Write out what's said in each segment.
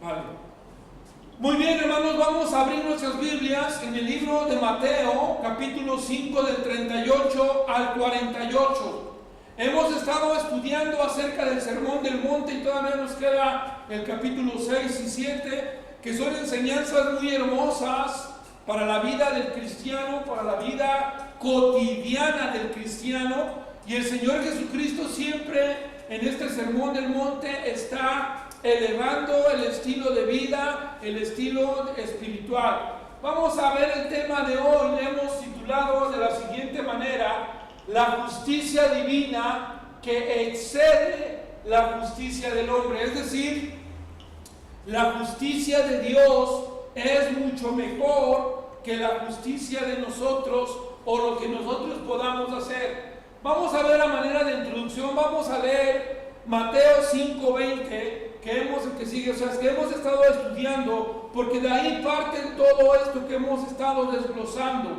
Vale. Muy bien, hermanos, vamos a abrir nuestras Biblias en el libro de Mateo, capítulo 5, del 38 al 48. Hemos estado estudiando acerca del Sermón del Monte y todavía nos queda el capítulo 6 y 7, que son enseñanzas muy hermosas para la vida del cristiano, para la vida cotidiana del cristiano. Y el Señor Jesucristo siempre en este Sermón del Monte está elevando el estilo de vida, el estilo espiritual. Vamos a ver el tema de hoy. Le hemos titulado de la siguiente manera: la justicia divina que excede la justicia del hombre. Es decir, la justicia de Dios es mucho mejor que la justicia de nosotros o lo que nosotros podamos hacer. Vamos a ver a manera de introducción, vamos a leer Mateo 5:20, que hemos estado estudiando, porque de ahí parte todo esto que hemos estado desglosando.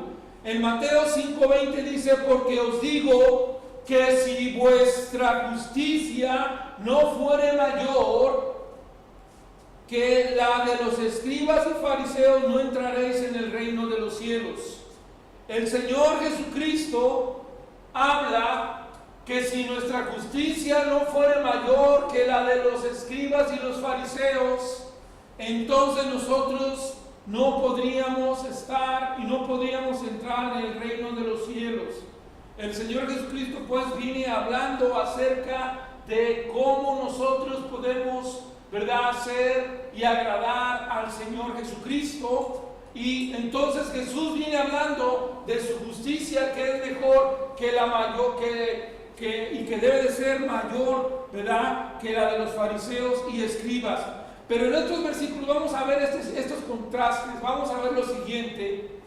En Mateo 5:20 dice: porque os digo que si vuestra justicia no fuere mayor que la de los escribas y fariseos, no entraréis en el reino de los cielos. El Señor Jesucristo habla que si nuestra justicia no fuera mayor que la de los escribas y los fariseos, entonces nosotros no podríamos estar y no podríamos entrar en el reino de los cielos. El Señor Jesucristo pues viene hablando acerca de cómo nosotros podemos, ¿verdad?, hacer y agradar al Señor Jesucristo. Y entonces Jesús viene hablando de su justicia, que es mejor que la mayor, y que debe de ser mayor, ¿verdad?, que la de los fariseos y escribas. Pero en estos versículos vamos a ver estos contrastes. Vamos a ver lo siguiente.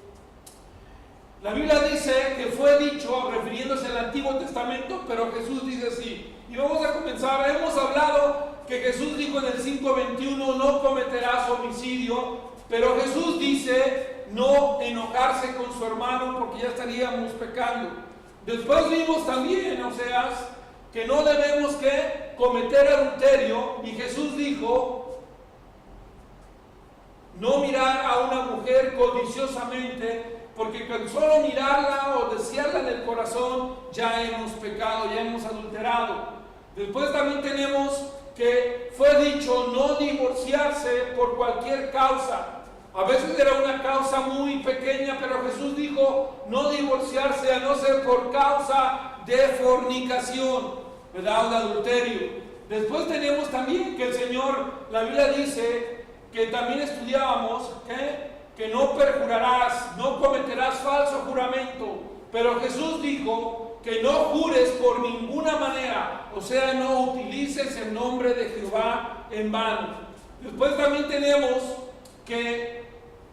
La Biblia dice que fue dicho, refiriéndose al Antiguo Testamento, pero Jesús dice así. Y vamos a comenzar. Hemos hablado que Jesús dijo en el 5:21: no cometerás homicidio. Pero Jesús dice no enojarse con su hermano, porque ya estaríamos pecando. Después vimos también, que no debemos que cometer adulterio, y Jesús dijo no mirar a una mujer codiciosamente, porque con solo mirarla o desearla en el corazón ya hemos pecado, ya hemos adulterado. Después también tenemos que fue dicho no divorciarse por cualquier causa. A veces era una causa muy pequeña, pero Jesús dijo no divorciarse a no ser por causa de fornicación, ¿verdad?, o de adulterio. Después tenemos también que el Señor, la Biblia dice, que también estudiábamos, que no perjurarás, no cometerás falso juramento. Pero Jesús dijo que no jures por ninguna manera, no utilices el nombre de Jehová en vano. Después también tenemos que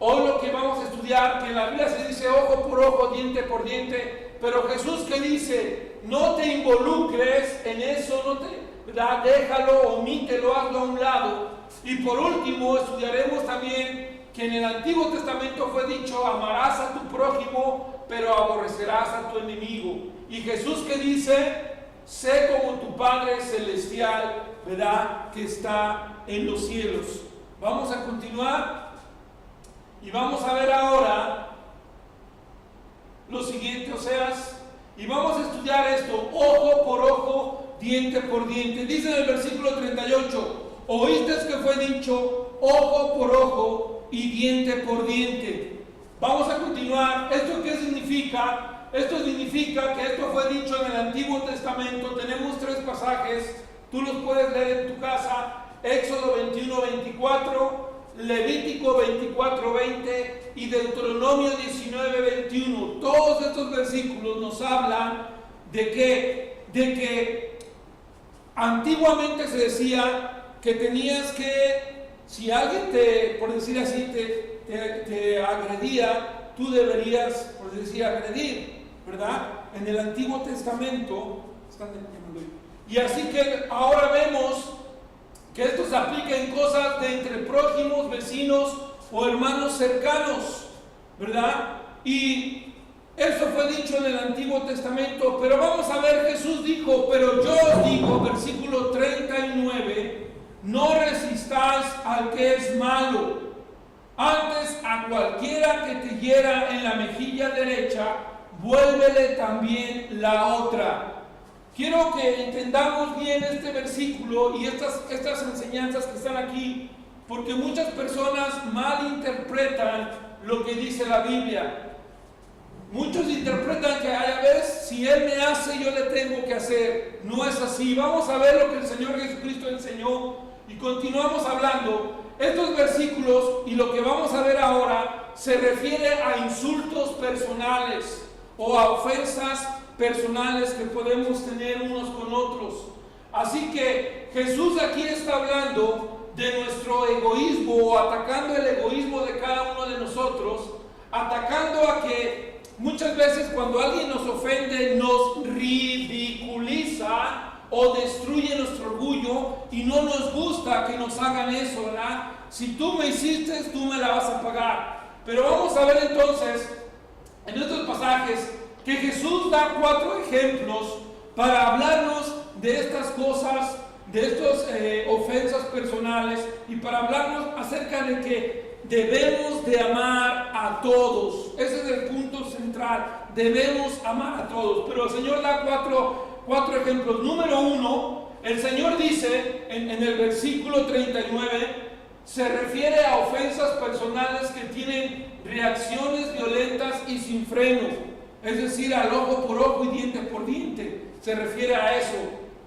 hoy lo que vamos a estudiar, que en la Biblia se dice ojo por ojo, diente por diente, pero Jesús que dice no te involucres en eso, déjalo, omítelo, hazlo a un lado. Y por último estudiaremos también que en el Antiguo Testamento fue dicho amarás a tu prójimo, pero aborrecerás a tu enemigo. Y Jesús que dice sé como tu Padre Celestial, ¿verdad?, que está en los cielos. Vamos a continuar y vamos a ver ahora lo siguiente, y vamos a estudiar esto, ojo por ojo, diente por diente. Dice en el versículo 38, oíste que fue dicho ojo por ojo y diente por diente. Vamos a continuar. ¿Esto qué significa? Esto significa que esto fue dicho en el Antiguo Testamento. Tenemos 3 pasajes, tú los puedes leer en tu casa: Éxodo 21:24, Levítico 24:20 y Deuteronomio 19:21. Todos estos versículos nos hablan de que antiguamente se decía que tenías que, si alguien por decir así, te agredía, tú deberías, por decir, agredir, ¿verdad?, en el Antiguo Testamento. Y así que ahora vemos que esto se aplica en cosas de entre prójimos, vecinos o hermanos cercanos, ¿verdad? Y eso fue dicho en el Antiguo Testamento. Pero vamos a ver, Jesús dijo, pero yo os digo, versículo 39, no resistáis a al que es malo. Antes a cualquiera que te hiera en la mejilla derecha, vuélvele también la otra. Quiero que entendamos bien este versículo y estas enseñanzas que están aquí, porque muchas personas malinterpretan lo que dice la Biblia. Muchos interpretan que a veces si Él me hace, yo le tengo que hacer. No es así. Vamos a ver lo que el Señor Jesucristo enseñó y continuamos hablando. Estos versículos y lo que vamos a ver ahora se refiere a insultos personales o a ofensas personales que podemos tener unos con otros. Así que Jesús aquí está hablando de nuestro egoísmo o atacando el egoísmo de cada uno de nosotros, atacando a que muchas veces cuando alguien nos ofende nos ridiculiza o destruye nuestro orgullo y no nos gusta que nos hagan eso, ¿verdad? Si tú me hiciste, tú me la vas a pagar. Pero vamos a ver entonces en estos pasajes que Jesús da 4 ejemplos para hablarnos de estas cosas, de estas ofensas personales y para hablarnos acerca de que debemos de amar a todos. Ese es el punto central. Debemos amar a todos. Pero el Señor da cuatro ejemplos. Número 1, el Señor dice en el versículo 39, se refiere a ofensas personales que tienen reacciones violentas y sin freno. Es decir, al ojo por ojo y diente por diente. Se refiere a eso,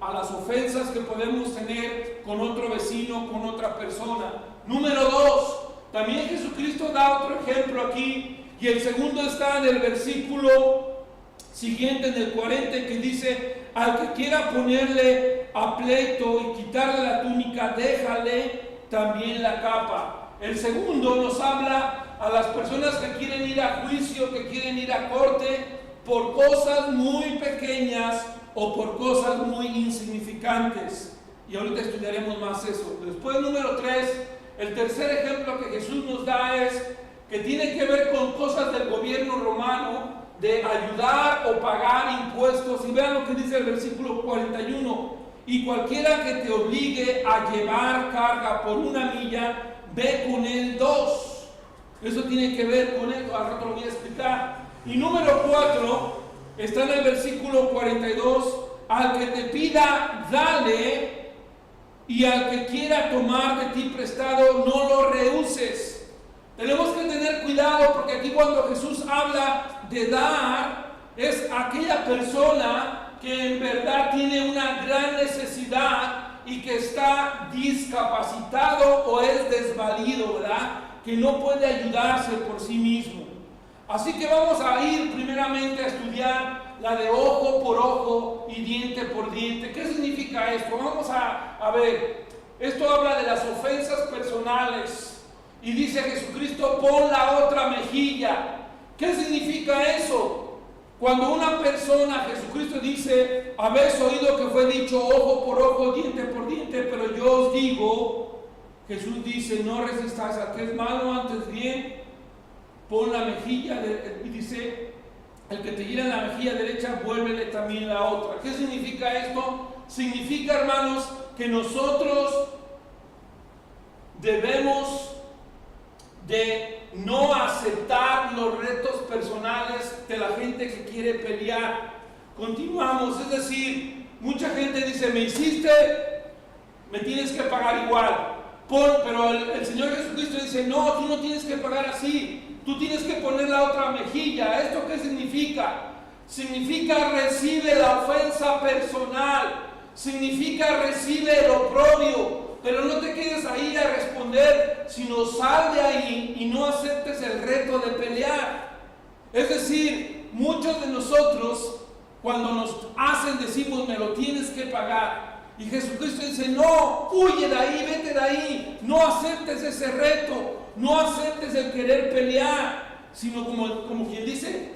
a las ofensas que podemos tener con otro vecino, con otra persona. Número 2, también Jesucristo da otro ejemplo aquí, y el segundo está en el versículo siguiente, en el 40, que dice: al que quiera ponerle a pleito y quitarle la túnica, déjale también la capa. El segundo nos habla a las personas que quieren ir a juicio, que quieren ir a corte por cosas muy pequeñas o por cosas muy insignificantes. Y ahorita estudiaremos más eso. Después, número 3, el tercer ejemplo que Jesús nos da es que tiene que ver con cosas del gobierno romano, de ayudar o pagar impuestos. Y vean lo que dice el versículo 41: y cualquiera que te obligue a llevar carga por 1 milla, ve con él 2. Eso tiene que ver con esto, al rato lo voy a explicar. Y número 4 está en el versículo 42: al que te pida, dale, y al que quiera tomar de ti prestado, no lo rehuses. Tenemos que tener cuidado, porque aquí cuando Jesús habla de dar, es aquella persona que en verdad tiene una gran necesidad y que está discapacitado o es desvalido, ¿verdad? Que no puede ayudarse por sí mismo. Así que vamos a ir primeramente a estudiar la de ojo por ojo y diente por diente. ¿Qué significa esto? Vamos a ver. Esto habla de las ofensas personales. Y dice Jesucristo: pon la otra mejilla. ¿Qué significa eso? Cuando una persona, Jesucristo dice: habéis oído que fue dicho ojo por ojo, diente por diente, pero yo os digo, Jesús dice: no resistáis al que es malo, antes bien, pon la mejilla, y dice: el que te hiera en la mejilla derecha, vuélvele también la otra. ¿Qué significa esto? Significa, hermanos, que nosotros debemos de no aceptar los retos personales de la gente que quiere pelear. Continuamos, es decir, mucha gente dice: me hiciste, me tienes que pagar igual. Pero el Señor Jesucristo dice: no, tú no tienes que pagar así, tú tienes que poner la otra mejilla. ¿Esto qué significa? Significa recibe la ofensa personal, significa recibe el oprobio. Pero no te quedes ahí a responder, sino sal de ahí y no aceptes el reto de pelear. Es decir, muchos de nosotros, cuando nos hacen, decimos: me lo tienes que pagar. Y Jesucristo dice: no, huye de ahí, vete de ahí, no aceptes ese reto, no aceptes el querer pelear, sino como quien dice,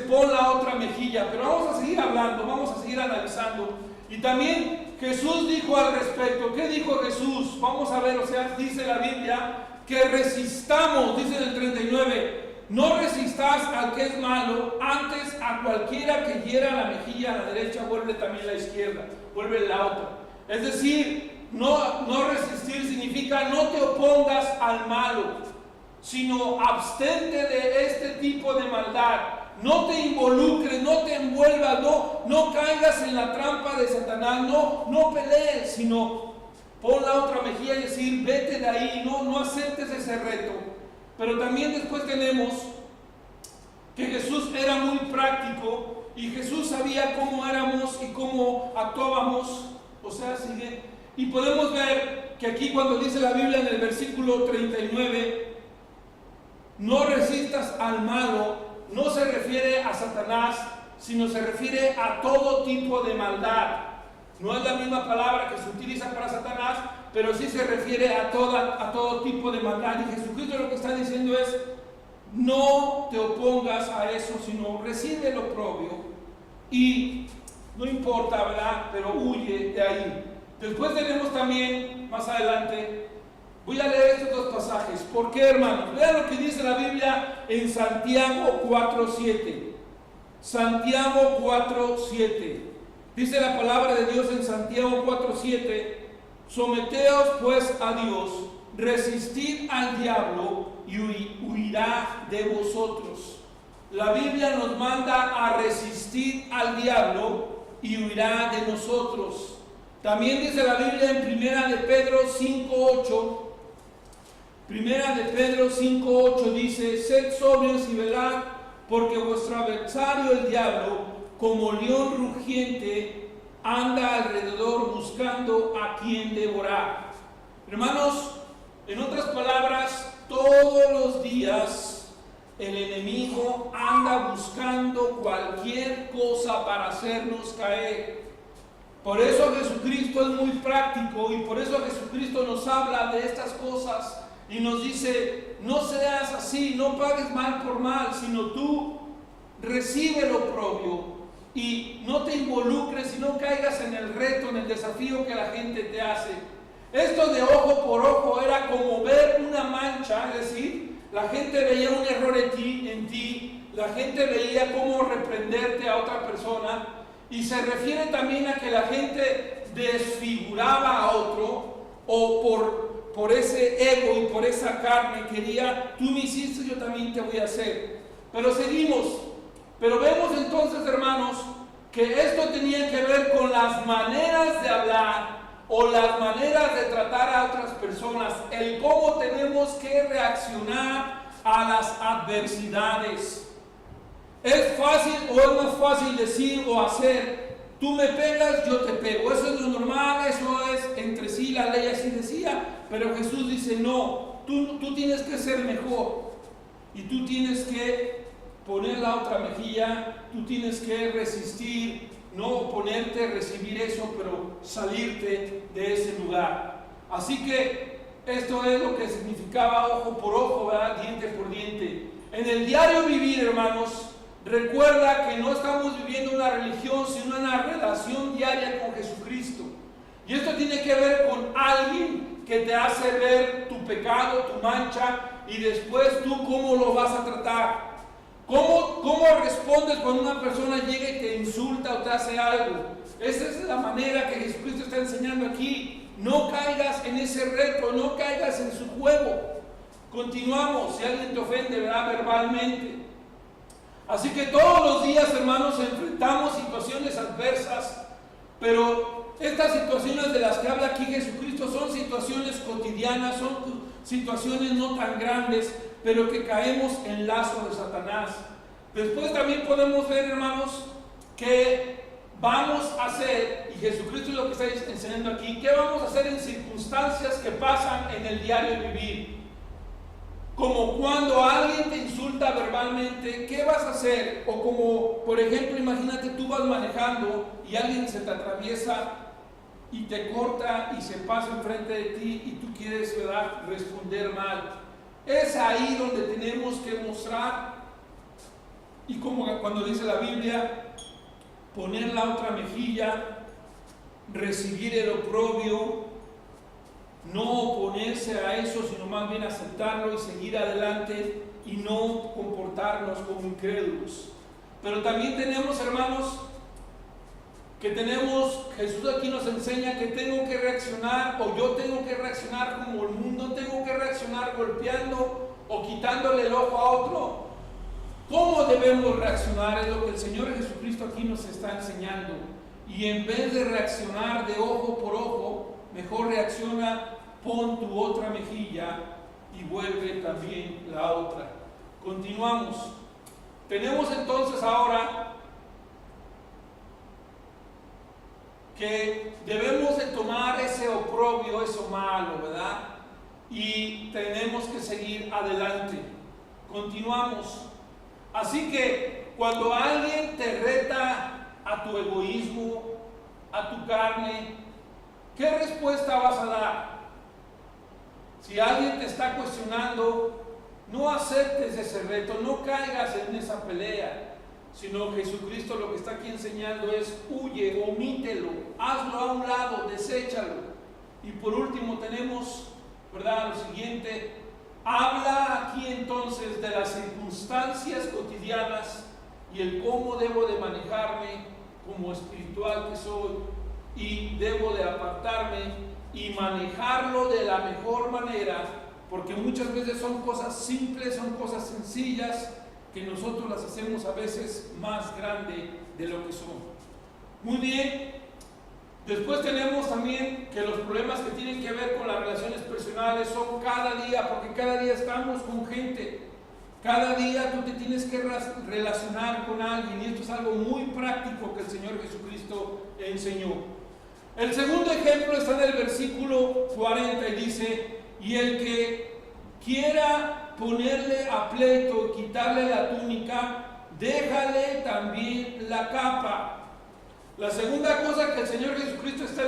pon la otra mejilla. Pero vamos a seguir hablando, vamos a seguir analizando. Y también Jesús dijo al respecto. ¿Qué dijo Jesús? Vamos a ver, dice la Biblia que resistamos, dice en el 39, no resistas al que es malo, antes a cualquiera que hiera la mejilla a la derecha, vuelve también a la izquierda, vuelve la otra. Es decir, no resistir significa no te opongas al malo, sino abstente de este tipo de maldad. No te involucres, no te envuelvas, no caigas en la trampa de Satanás, no pelees, sino pon la otra mejilla y decir, vete de ahí, no aceptes ese reto. Pero también después tenemos que Jesús era muy práctico y Jesús sabía cómo éramos y cómo actuábamos. O sea, sigue. Y podemos ver que aquí cuando dice la Biblia en el versículo 39, no resistas al malo, no se refiere a Satanás, sino se refiere a todo tipo de maldad. No es la misma palabra que se utiliza para Satanás, pero sí se refiere a todo tipo de maldad. Y Jesucristo lo que está diciendo es, no te opongas a eso, sino recibe lo propio y no importa, ¿verdad? Pero huye de ahí. Después tenemos también, más adelante, voy a leer estos dos pasajes. ¿Por qué, hermanos? Vean lo que dice la Biblia en Santiago 4:7. Santiago 4:7. Dice la palabra de Dios en Santiago 4:7: someteos pues a Dios, resistid al diablo y huirá de vosotros. La Biblia nos manda a resistir al diablo y huirá de nosotros. También dice la Biblia en Primera de Pedro 5:8. Primera de Pedro 5:8 dice: sed sobrios y velad, porque vuestro adversario el diablo, como león rugiente, anda alrededor buscando a quien devorar. Hermanos, en otras palabras, todos los días el enemigo anda buscando cualquier cosa para hacernos caer. Por eso Jesucristo es muy práctico y por eso Jesucristo nos habla de estas cosas y nos dice, no seas así, no pagues mal por mal, sino tú recibe lo propio y no te involucres y no caigas en el reto, en el desafío que la gente te hace. Esto de ojo por ojo era como ver una mancha, es decir, la gente veía un error en ti, la gente veía cómo reprenderte a otra persona, y se refiere también a que la gente desfiguraba a otro, o por ese ego y por esa carne quería, tú me hiciste, yo también te voy a hacer. Pero seguimos, pero vemos entonces, hermanos, que esto tenía que ver con las maneras de hablar o las maneras de tratar a otras personas, el cómo tenemos que reaccionar a las adversidades. ¿Es fácil o es más fácil decir o hacer? Tú me pegas, yo te pego. Eso es lo normal, eso es entre sí, la ley así decía. Pero Jesús dice, no, tú tienes que ser mejor. Y tú tienes que poner la otra mejilla, tú tienes que resistir, no oponerte, recibir eso, pero salirte de ese lugar. Así que esto es lo que significaba ojo por ojo, ¿verdad? Diente por diente. En el diario vivir, hermanos, recuerda que no estamos viviendo una religión, sino una relación diaria con Jesucristo. Y esto tiene que ver con alguien que te hace ver tu pecado, tu mancha, y después tú cómo lo vas a tratar. ¿Cómo respondes cuando una persona llega y te insulta o te hace algo? Esa es la manera que Jesucristo está enseñando aquí. No caigas en ese reto, no caigas en su juego. Continuamos, si alguien te ofende, ¿verdad? Verbalmente. Así que todos los días, hermanos, enfrentamos situaciones adversas, pero estas situaciones de las que habla aquí Jesucristo son situaciones cotidianas, son situaciones no tan grandes, pero que caemos en lazo de Satanás. Después también podemos ver, hermanos, que vamos a hacer, y Jesucristo es lo que está enseñando aquí, ¿qué vamos a hacer en circunstancias que pasan en el diario vivir? Como cuando alguien te insulta verbalmente, ¿qué vas a hacer? O como, por ejemplo, imagínate tú vas manejando y alguien se te atraviesa y te corta y se pasa enfrente de ti y tú quieres, ¿verdad?, responder mal. Es ahí donde tenemos que mostrar, y como cuando dice la Biblia, poner la otra mejilla, recibir el oprobio, no oponerse a eso, sino más bien aceptarlo y seguir adelante y no comportarnos como incrédulos. Pero también tenemos, hermanos, Jesús aquí nos enseña que tengo que reaccionar, o yo tengo que reaccionar como el mundo, tengo que reaccionar golpeando o quitándole el ojo a otro. ¿Cómo debemos reaccionar? Es lo que el Señor Jesucristo aquí nos está enseñando. Y en vez de reaccionar de ojo por ojo, mejor reacciona, pon tu otra mejilla y vuelve también la otra. Continuamos. Tenemos entonces ahora que debemos de tomar ese oprobio, eso malo, ¿verdad? Y tenemos que seguir adelante. Continuamos. Así que cuando alguien te reta a tu egoísmo, a tu carne, ¿qué respuesta vas a dar? Si alguien te está cuestionando, no aceptes ese reto, no caigas en esa pelea, sino Jesucristo lo que está aquí enseñando es: huye, omítelo, hazlo a un lado, deséchalo. Y por último tenemos, ¿verdad?, lo siguiente: habla aquí entonces de las circunstancias cotidianas y el cómo debo de manejarme como espiritual que soy, y debo de apartarme y manejarlo de la mejor manera, porque muchas veces son cosas simples, son cosas sencillas, que nosotros las hacemos a veces más grande de lo que son. Muy bien. Después tenemos también que los problemas que tienen que ver con las relaciones personales son cada día, porque cada día estamos con gente. Cada día tú te tienes que relacionar con alguien, y esto es algo muy práctico que el Señor Jesucristo enseñó. El segundo ejemplo está en el versículo 40 y dice: y el que quiera ponerle a pleito y quitarle la túnica, déjale también la capa. La segunda cosa que el Señor Jesucristo está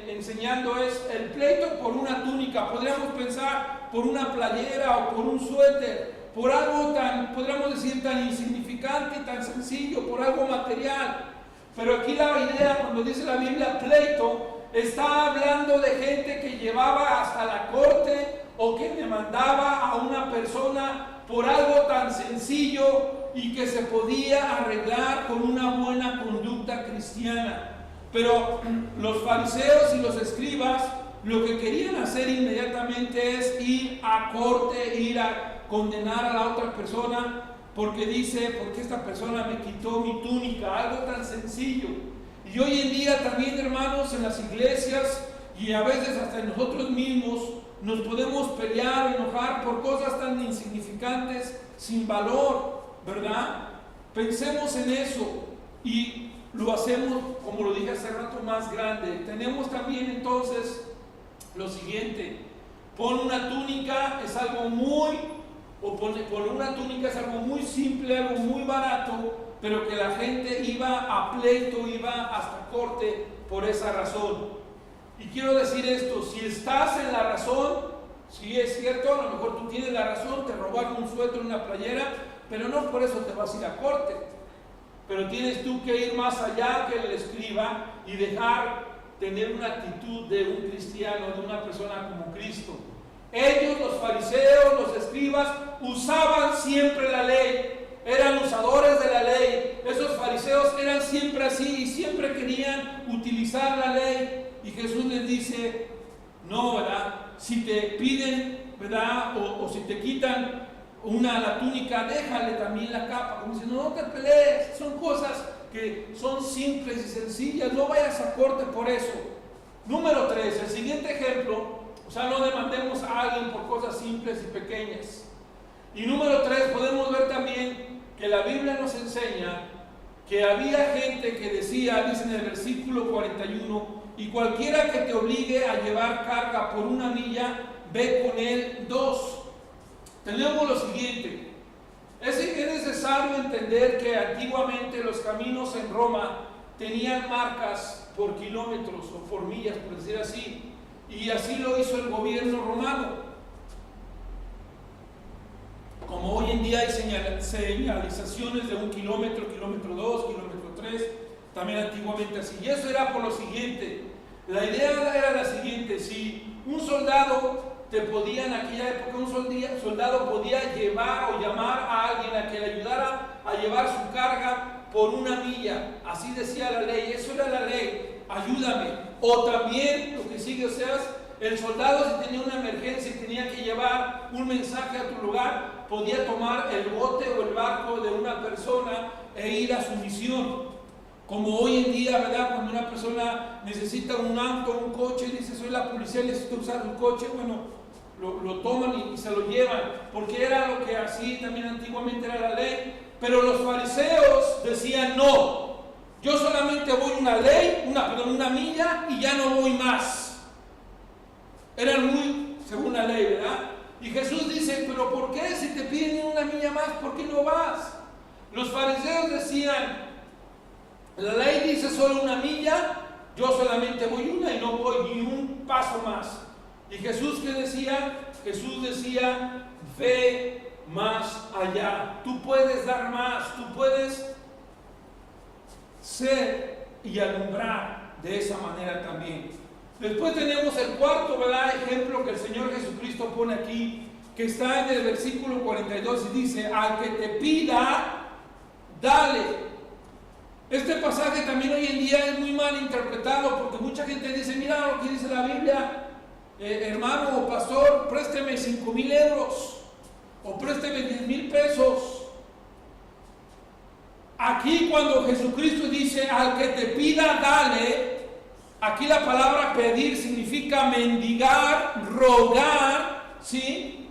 enseñando es el pleito por una túnica. Podríamos pensar por una playera o por un suéter, por algo tan, podríamos decir, tan insignificante y tan sencillo, por algo material. Pero aquí la idea, cuando dice la Biblia pleito, está hablando de gente que llevaba hasta la corte o que demandaba a una persona por algo tan sencillo y que se podía arreglar con una buena conducta cristiana. Pero los fariseos y los escribas lo que querían hacer inmediatamente es ir a corte, ir a condenar a la otra persona, porque esta persona me quitó mi túnica, algo tan sencillo. Y hoy en día también, hermanos, en las iglesias y a veces hasta en nosotros mismos nos podemos pelear, enojar por cosas tan insignificantes, sin valor, ¿verdad? Pensemos en eso y lo hacemos, como lo dije hace rato, más grande. Tenemos también entonces lo siguiente: poner una túnica es algo muy simple, algo muy barato, pero que la gente iba a pleito, iba hasta corte por esa razón. Y quiero decir esto: si estás en la razón, si es cierto, a lo mejor tú tienes la razón, te robaron un suéter, una playera, pero no por eso te vas a ir a corte. Pero tienes tú que ir más allá que el escriba y tener una actitud de un cristiano, de una persona como Cristo. Ellos, los fariseos, los escribas, usaban siempre la ley, eran usadores de la ley. Esos fariseos eran siempre así y siempre querían utilizar la ley. Y Jesús les dice: no, ¿verdad? Si te piden, ¿verdad?, o si te quitan la túnica, déjale también la capa. Como dice, no te pelees, son cosas que son simples y sencillas, no vayas a corte por eso. Número 3, el siguiente ejemplo. O sea, no demandemos a alguien por cosas simples y pequeñas. Y número 3, podemos ver también que la Biblia nos enseña que había gente que dice en el versículo 41: y cualquiera que te obligue a llevar carga por 1 milla, ve con él 2. Tenemos lo siguiente: es necesario entender que antiguamente los caminos en Roma tenían marcas por kilómetros o por millas, por decir así. Y así lo hizo el gobierno romano. Como hoy en día hay señalizaciones de 1 kilómetro, kilómetro 2, kilómetro 3, también antiguamente así. Y eso era por lo siguiente: la idea era la siguiente: si un soldado en aquella época, un soldado podía llevar o llamar a alguien a que le ayudara a llevar su carga, por una milla. Así decía la ley, eso era la ley, ayúdame. O también, lo que sigue, o sea, el soldado, si tenía una emergencia y tenía que llevar un mensaje a tu lugar, podía tomar el bote o el barco de una persona e ir a su misión. Como hoy en día, ¿verdad? Cuando una persona necesita un auto, un coche, y dice, soy la policía, necesito usar un coche, bueno, lo toman y se lo llevan, porque era lo que así también antiguamente era la ley. Pero los fariseos decían, no, yo solamente voy una milla y ya no voy más. Eran muy según la ley, ¿verdad? Y Jesús dice, pero ¿por qué? Si te piden una milla más, ¿por qué no vas? Los fariseos decían, la ley dice solo una milla, yo solamente voy una y no voy ni un paso más. ¿Y Jesús qué decía? Jesús decía, ve más allá. Tú puedes dar más, tú puedes ser y alumbrar de esa manera también. Después tenemos el cuarto, ¿verdad?, ejemplo que el Señor Jesucristo pone aquí, que está en el versículo 42 y dice, al que te pida, dale. Este pasaje también hoy en día es muy mal interpretado, porque mucha gente dice, mira lo que dice la Biblia, hermano o pastor, présteme 5,000 euros o présteme 10,000 pesos. Aquí cuando Jesucristo dice, al que te pida, dale, aquí la palabra pedir significa mendigar, rogar, ¿sí?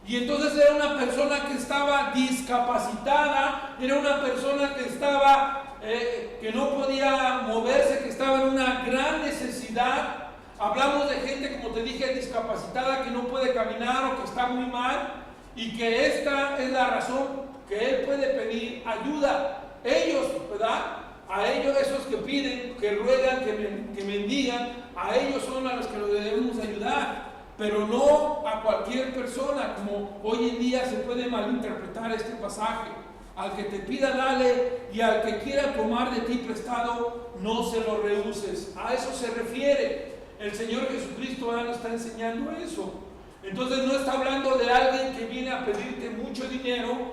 Y entonces era una persona que estaba discapacitada, era una persona que estaba, que no podía moverse, que estaba en una gran necesidad. Hablamos de gente, como te dije, discapacitada, que no puede caminar o que está muy mal, y que esta es la razón que él puede pedir ayuda. Ellos, ¿verdad? A ellos, esos que piden, que ruegan, que mendigan, a ellos son a los que los debemos ayudar, pero no a cualquier persona, como hoy en día se puede malinterpretar este pasaje. Al que te pida, dale, y al que quiera tomar de ti prestado, no se lo rehuses. A eso se refiere. El Señor Jesucristo ahora nos está enseñando eso. Entonces no está hablando de alguien que viene a pedirte mucho dinero,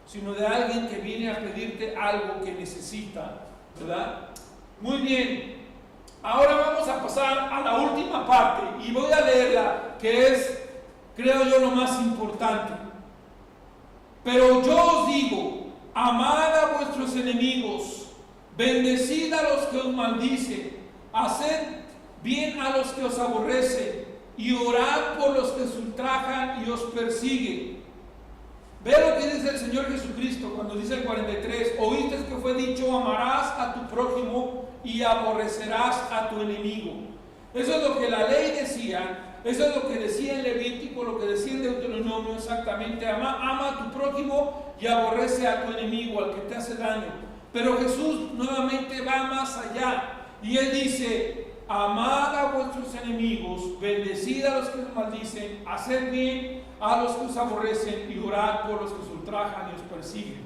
sino de alguien que viene a pedirte algo que necesita, ¿verdad? Muy bien, ahora vamos a pasar a la última parte y voy a leerla, que es, creo yo, lo más importante. Pero yo os digo, amad a vuestros enemigos, bendecid a los que os maldicen, haced bien a los que os aborrecen y orad por los que os ultrajan y os persiguen. Ve lo que dice el Señor Jesucristo cuando dice el 43, oíste que fue dicho, amarás a tu prójimo y aborrecerás a tu enemigo. Eso es lo que la ley decía, eso es lo que decía en Levítico, lo que decía en Deuteronomio exactamente, ama a tu prójimo y aborrece a tu enemigo, al que te hace daño. Pero Jesús nuevamente va más allá y Él dice, amad a vuestros enemigos, bendecid a los que os maldicen, haced bien a los que os aborrecen y orad por los que os ultrajan y os persiguen.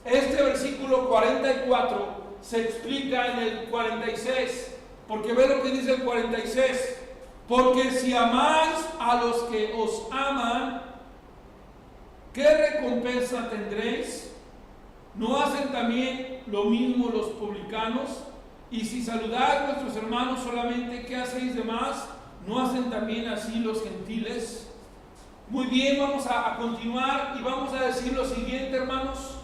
Este versículo 44 se explica en el 46, porque ve lo que dice el 46, porque si amáis a los que os aman, ¿qué recompensa tendréis? ¿No hacen también lo mismo los publicanos? Y si saludáis a vuestros hermanos solamente, ¿qué hacéis de más? ¿No hacen también así los gentiles? Muy bien, vamos a continuar y vamos a decir lo siguiente, hermanos.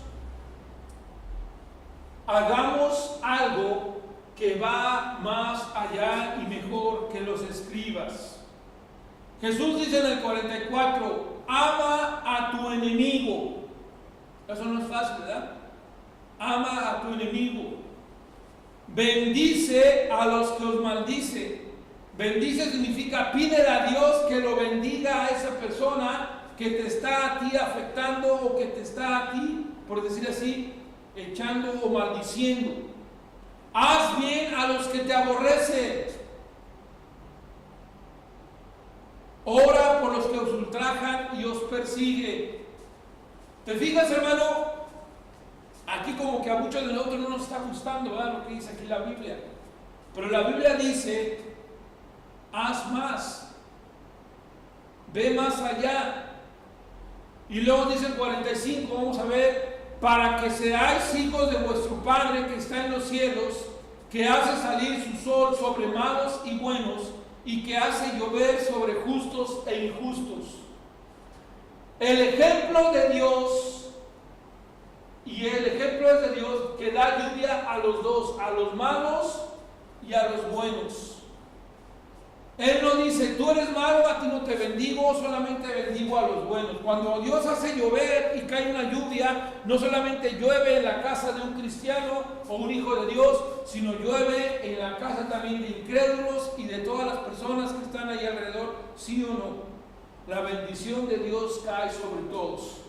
Hagamos algo que va más allá y mejor que los escribas. Jesús dice en el 44, ama a tu enemigo. Eso no es fácil, ¿verdad? Ama a tu enemigo. Bendice a los que os maldicen. Bendice significa pídele a Dios que lo bendiga a esa persona que te está a ti afectando o que te está a ti, por decir así, echando o maldiciendo. Haz bien a los que te aborrecen. Ora por los que os ultrajan y os persiguen. ¿Te fijas, hermano? Aquí como que a muchos de nosotros no nos está gustando, ¿verdad?, lo que dice aquí la Biblia. Pero la Biblia dice, haz más, ve más allá. Y luego dice el 45, vamos a ver, para que seáis hijos de vuestro Padre que está en los cielos, que hace salir su sol sobre malos y buenos, y que hace llover sobre justos e injustos. El ejemplo de Dios, y el ejemplo es de Dios que da lluvia a los dos, a los malos y a los buenos. Él no dice, tú eres malo, a ti no te bendigo, solamente bendigo a los buenos. Cuando Dios hace llover y cae una lluvia, no solamente llueve en la casa de un cristiano o un hijo de Dios, sino llueve en la casa también de incrédulos y de todas las personas que están ahí alrededor, sí o no. La bendición de Dios cae sobre todos.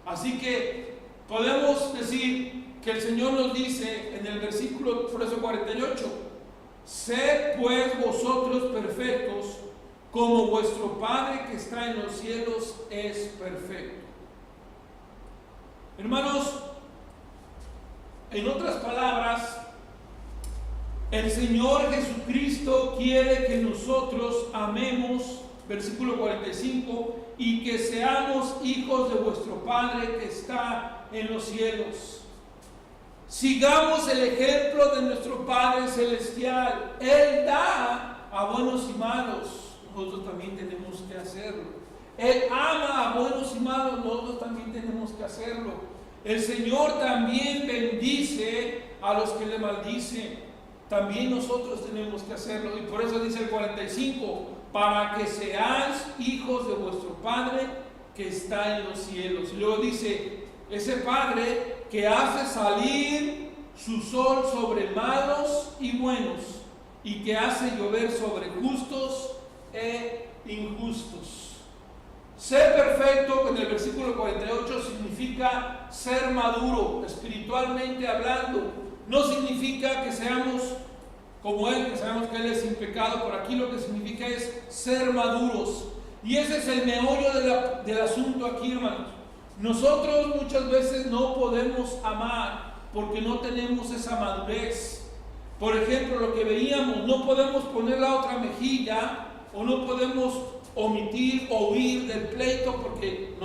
Así que podemos decir que el Señor nos dice en el versículo, por eso 48, sed pues vosotros perfectos, como vuestro Padre que está en los cielos es perfecto. Hermanos, en otras palabras, el Señor Jesucristo quiere que nosotros amemos, versículo 45, y que seamos hijos de vuestro Padre que está en los cielos. Sigamos el ejemplo de nuestro Padre Celestial. Él da a buenos y malos. Nosotros también tenemos que hacerlo. Él ama a buenos y malos. Nosotros también tenemos que hacerlo. El Señor también bendice a los que le maldicen. También nosotros tenemos que hacerlo. Y por eso dice el 45, para que seáis hijos de vuestro Padre que está en los cielos. Y luego dice, ese Padre que hace salir su sol sobre malos y buenos, y que hace llover sobre justos e injustos. Ser perfecto, en el versículo 48, significa ser maduro, espiritualmente hablando. No significa que seamos como Él, que sabemos que Él es sin pecado. Por aquí lo que significa es ser maduros. Y ese es el meollo del asunto aquí, hermanos. Nosotros muchas veces no podemos amar porque no tenemos esa madurez. Por ejemplo, lo que veíamos, no podemos poner la otra mejilla, o no podemos omitir o huir del pleito porque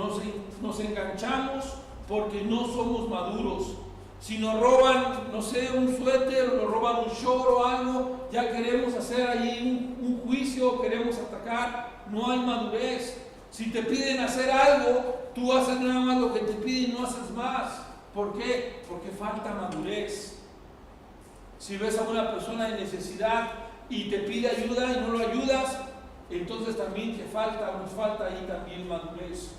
nos enganchamos, porque no somos maduros. Si nos roban, no sé, un suéter, o nos roban un short o algo, ya queremos hacer ahí un juicio, queremos atacar. No hay madurez. Si te piden hacer algo, tú haces nada más lo que te piden y no haces más. ¿Por qué? Porque falta madurez. Si ves a una persona en necesidad y te pide ayuda y no lo ayudas, entonces también nos falta ahí también madurez.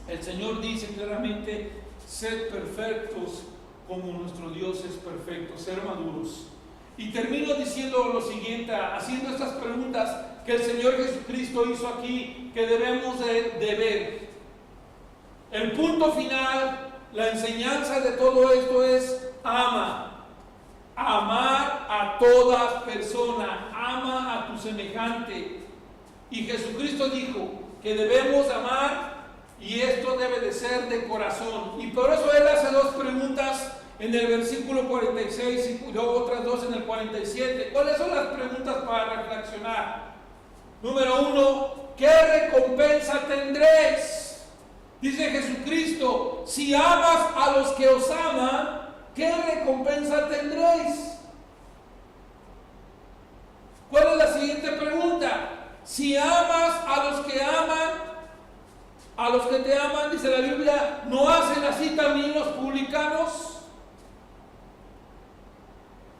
El Señor dice claramente, sed perfectos como nuestro Dios es perfecto, ser maduros. Y termino diciendo lo siguiente, haciendo estas preguntas que el Señor Jesucristo hizo aquí, que debemos de ver. El punto final, la enseñanza de todo esto es ama. Amar a toda persona, ama a tu semejante. Y Jesucristo dijo que debemos amar, y esto debe de ser de corazón. Y por eso Él hace dos preguntas en el versículo 46 y luego otras dos en el 47. ¿Cuáles son las preguntas para reflexionar? Número 1, ¿qué recompensa tendréis? Dice Jesucristo, si amas a los que os aman, ¿qué recompensa tendréis? ¿Cuál es la siguiente pregunta? Si amas a los que aman, a los que te aman, dice la Biblia, ¿no hacen así también los publicanos?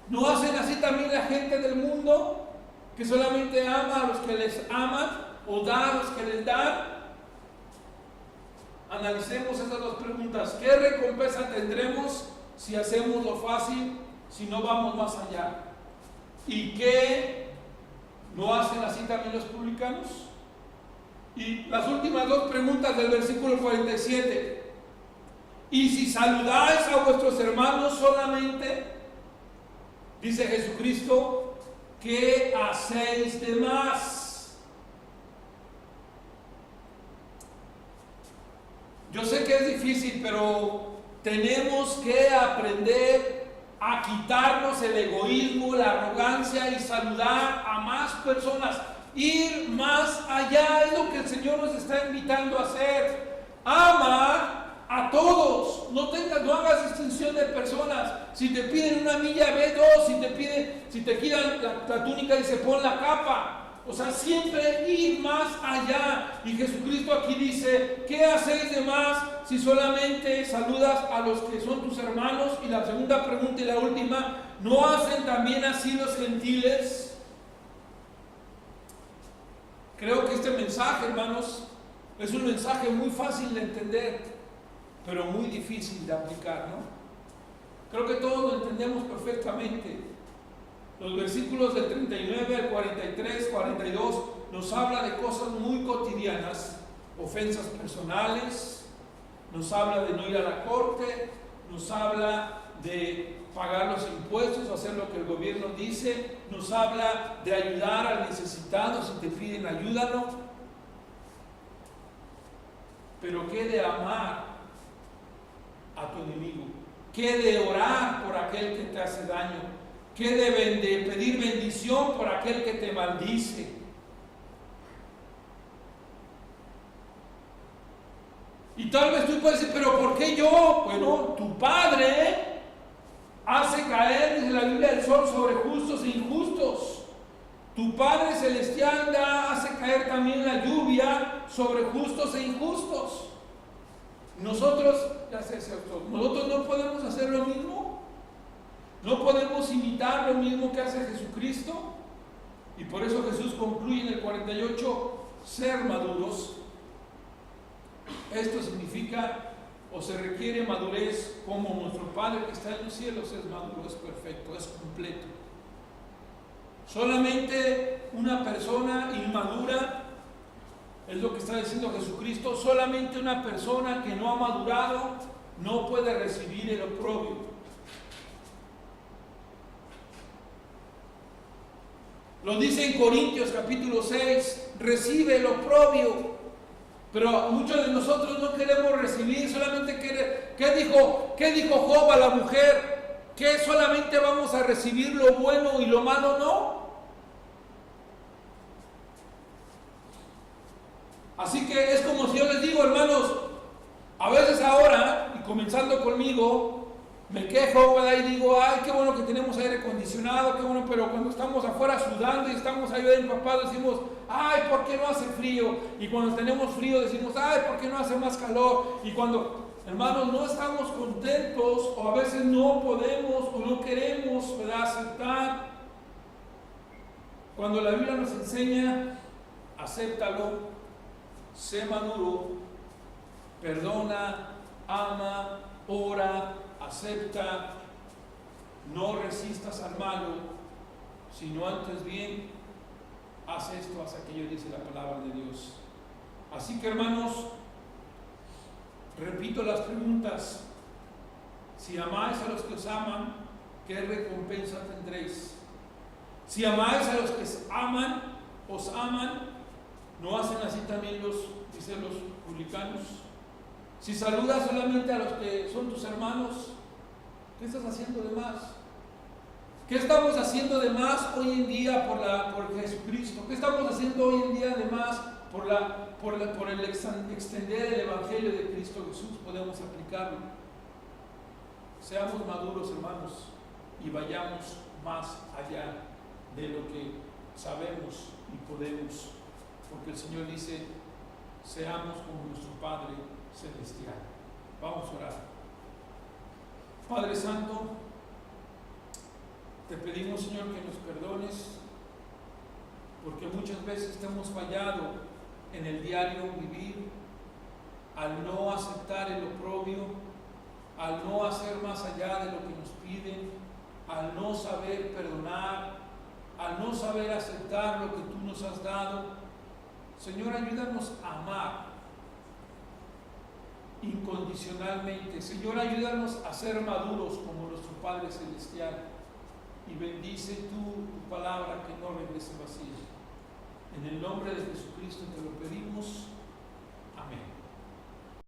¿No hacen así también la gente del mundo, que solamente ama a los que les aman o da a los que les dan? Analicemos esas dos preguntas. ¿Qué recompensa tendremos si hacemos lo fácil, si no vamos más allá? ¿Y qué no hacen así también los publicanos? Y las últimas dos preguntas del versículo 47. ¿Y si saludáis a vuestros hermanos solamente? Dice Jesucristo, ¿qué hacéis de más? Yo sé que es difícil, pero tenemos que aprender a quitarnos el egoísmo, la arrogancia y saludar a más personas. Ir más allá es lo que el Señor nos está invitando a hacer. Ama a todos. No hagas distinción de personas. Si te piden una milla, ve dos. Si te quitan la túnica, dice pon la capa. O sea, siempre ir más allá. Y Jesucristo aquí dice, ¿qué hacéis de más si solamente saludas a los que son tus hermanos? Y la segunda pregunta y la última, ¿no hacen también así los gentiles? Creo que este mensaje, hermanos, es un mensaje muy fácil de entender, pero muy difícil de aplicar, ¿no? Creo que todos lo entendemos perfectamente. Los versículos del 39 al 43, 42 nos habla de cosas muy cotidianas, ofensas personales, nos habla de no ir a la corte, nos habla de pagar los impuestos, hacer lo que el gobierno dice, nos habla de ayudar al necesitado, si te piden ayúdalo. Pero ¿qué de amar a tu enemigo? ¿Qué de orar por aquel que te hace daño? ¿Qué de pedir bendición por aquel que te maldice? Y tal vez tú puedes decir, pero ¿por qué yo? Bueno, tu Padre hace caer, dice la Biblia, el sol sobre justos e injustos. Tu Padre Celestial hace caer también la lluvia sobre justos e injustos. Nosotros no podemos hacer lo mismo. No podemos imitar lo mismo que hace Jesucristo. Y por eso Jesús concluye en el 48, ser maduros. Esto significa, o se requiere madurez, como nuestro Padre que está en los cielos es maduro, es perfecto, es completo. Solamente una persona inmadura, es lo que está diciendo Jesucristo, solamente una persona que no ha madurado no puede recibir el oprobio. Lo dice en Corintios capítulo 6, recibe el oprobio. Pero muchos de nosotros no queremos recibir, solamente ¿qué dijo Job a la mujer? ¿Que solamente vamos a recibir lo bueno y lo malo no? Así que es como si yo les digo, hermanos, a veces ahora, y comenzando conmigo, me quejo, ¿verdad? Y digo, ay, qué bueno que tenemos aire acondicionado, qué bueno, pero cuando estamos afuera sudando y estamos ahí empapados, decimos, ay, ¿por qué no hace frío? Y cuando tenemos frío decimos, ay, ¿por qué no hace más calor? Y cuando, hermanos, no estamos contentos, o a veces no podemos o no queremos, ¿verdad?, aceptar. Cuando la Biblia nos enseña, acéptalo, sé maduro, perdona, ama, ora, acepta, no resistas al malo, sino antes bien, haz esto, haz aquello, dice la palabra de Dios. Así que, hermanos, repito las preguntas. Si amáis a los que os aman, ¿qué recompensa tendréis? Si amáis a los que os aman, ¿no hacen así también los publicanos? Si saludas solamente a los que son tus hermanos, ¿qué estás haciendo de más? ¿Qué estamos haciendo de más hoy en día por Jesucristo? ¿Qué estamos haciendo hoy en día de más por el extender el Evangelio de Cristo Jesús? Podemos aplicarlo. Seamos maduros, hermanos, y vayamos más allá de lo que sabemos y podemos, porque el Señor dice, seamos como nuestro Padre Celestial. Vamos a orar. Padre Santo, te pedimos, Señor, que nos perdones, porque muchas veces te hemos fallado en el diario vivir, al no aceptar el oprobio, al no hacer más allá de lo que nos piden, al no saber perdonar, al no saber aceptar lo que tú nos has dado. Señor, ayúdanos a amar incondicionalmente. Señor, ayúdanos a ser maduros como nuestro Padre Celestial, y bendice tu palabra, que no regrese vacía. En el nombre de Jesucristo te lo pedimos. Amén.